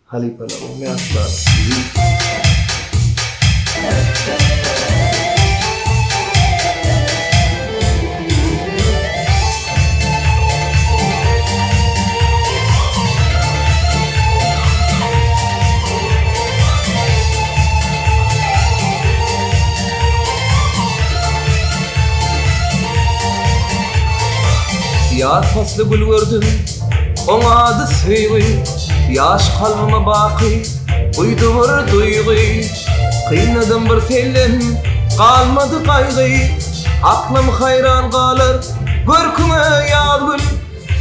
halifalarım yaşlar. Yaz faslı gül gördüm, ona adı sıyğı. Yaş kalbıma baki, uydu bir duygu. Kıynadım bir selim, kalmadı kaygı. Aklım hayran kalır, görküme yad gül.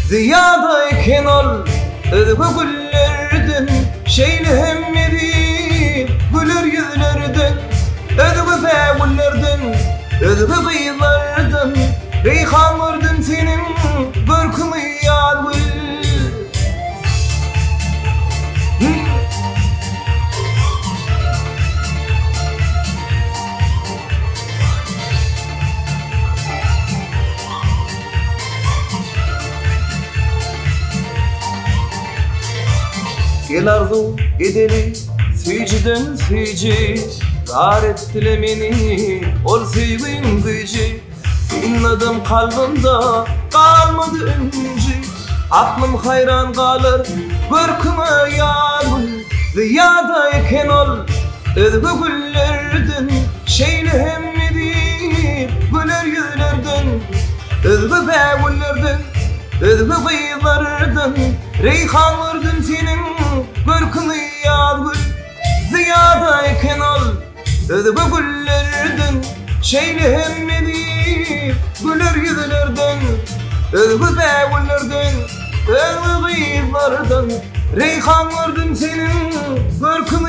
Ziyadayken ol, özgü güllerden. Şeyli hemmedi, güler yüzlerden. Özgü bewullerden, özgü kıyılardan. Reyhan gördüm senin, görküme yad gül. Gel arzu edeli seyciden seyci. Dar ettile beni ol sevgin gıcı. Senin adım kalbimde kalmadı önce. Aklım hayran kalır görküme yağmur. Ziyadayken ol özgü güllerden. Şeyli hemmedi güler yüzlerden. Özgü bewullerden, özgü kıyılardan. Reyhan gördüm senin görküme yad gül. Ziyadayken ol özgü güllerden. Şeyli hemmedi güler yüzlerden. Özgü bewullerden, özgü kıyılardan. Reyhan gördüm senin görküme